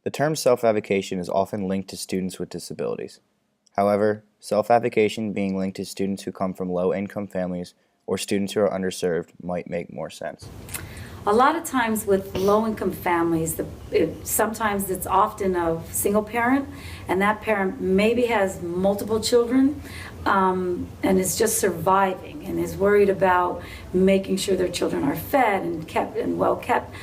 The term self-advocation is often linked to students with disabilities. However, self-advocation being linked to students who come from low-income families or students who are underserved might make more sense. A lot of times with low-income families, sometimes it's often a single parent, and that parent maybe has multiple children and is just surviving and is worried about making sure their children are fed and kept and well kept.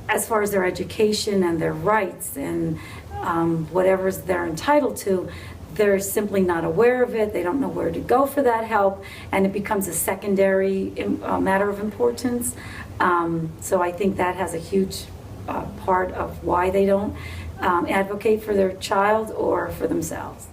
As far as their education and their rights and whatever they're entitled to, they're simply not aware of it. They don't know where to go for that help, and it becomes a secondary matter of importance. So I think that has a huge part of why they don't advocate for their child or for themselves.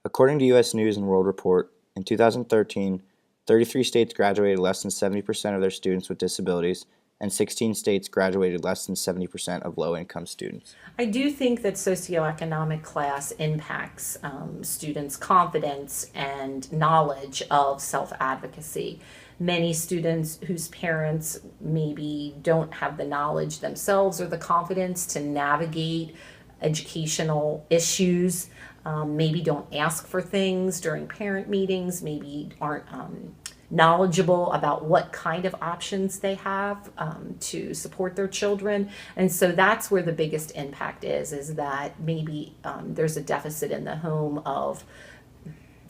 According to U.S. News and World Report, in 2013, 33 states graduated less than 70% of their students with disabilities, and 16 states graduated less than 70% of low-income students. I do think that socioeconomic class impacts students' confidence and knowledge of self-advocacy. Many students whose parents maybe don't have the knowledge themselves or the confidence to navigate educational issues, maybe don't ask for things during parent meetings, maybe aren't knowledgeable about what kind of options they have to support their children. And so that's where the biggest impact is that maybe there's a deficit in the home of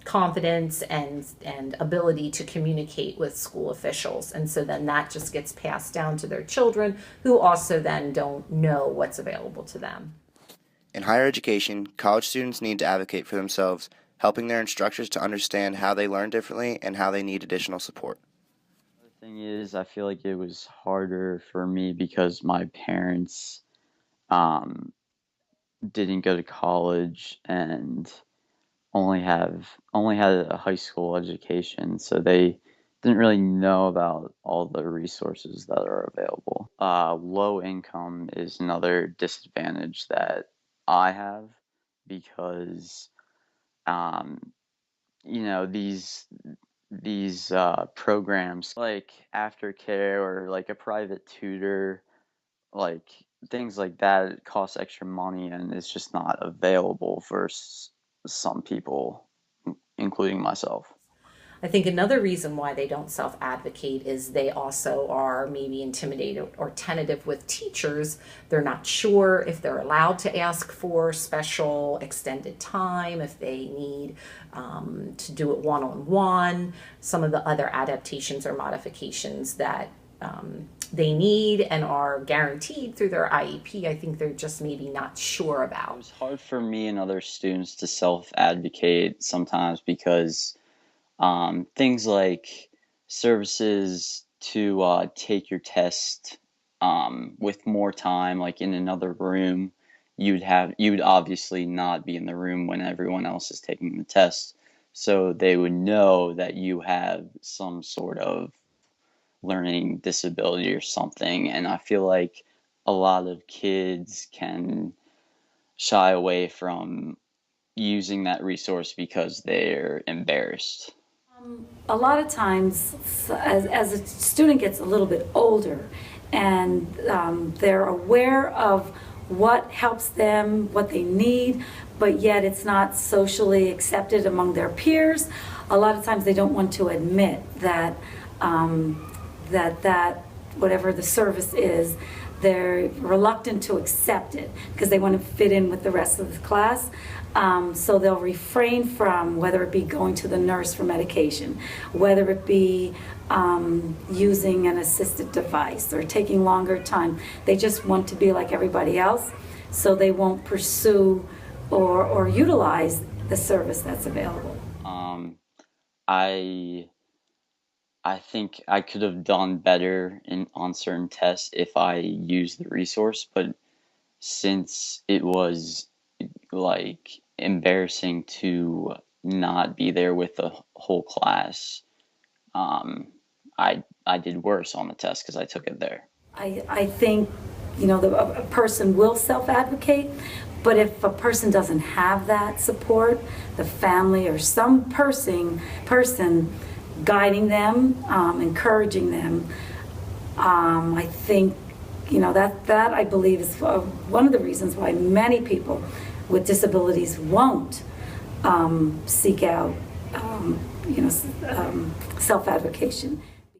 confidence and ability to communicate with school officials. And so then that just gets passed down to their children, who also then don't know what's available to them. In higher education, college students need to advocate for themselves, helping their instructors to understand how they learn differently and how they need additional support. The thing is, I feel like it was harder for me because my parents didn't go to college and only had a high school education, so they didn't really know about all the resources that are available. Low income is another disadvantage that I have because these programs like aftercare or like a private tutor, like things like that, it costs extra money and it's just not available for some people, including myself. I think another reason why they don't self-advocate is they also are maybe intimidated or tentative with teachers. They're not sure if they're allowed to ask for special extended time, if they need to do it one-on-one, some of the other adaptations or modifications that they need and are guaranteed through their IEP. I think they're just maybe not sure about. It was hard for me and other students to self-advocate sometimes because things like services to take your test with more time, like in another room, you would obviously not be in the room when everyone else is taking the test, so they would know that you have some sort of learning disability or something. And I feel like a lot of kids can shy away from using that resource because they're embarrassed. A lot of times, as a student gets a little bit older and they're aware of what helps them, what they need, but yet it's not socially accepted among their peers, a lot of times they don't want to admit that that whatever the service is, they're reluctant to accept it because they want to fit in with the rest of the class. So they'll refrain from, whether it be going to the nurse for medication, whether it be using an assisted device or taking longer time. They just want to be like everybody else, so they won't pursue or utilize the service that's available. I think I could have done better on certain tests if I used the resource, but since it was like embarrassing to not be there with the whole class, I did worse on the test because I took it there. I think, a person will self-advocate, but if a person doesn't have that support, the family or some person guiding them, encouraging them, I think you know, that I believe is one of the reasons why many people with disabilities won't seek out, self-advocation.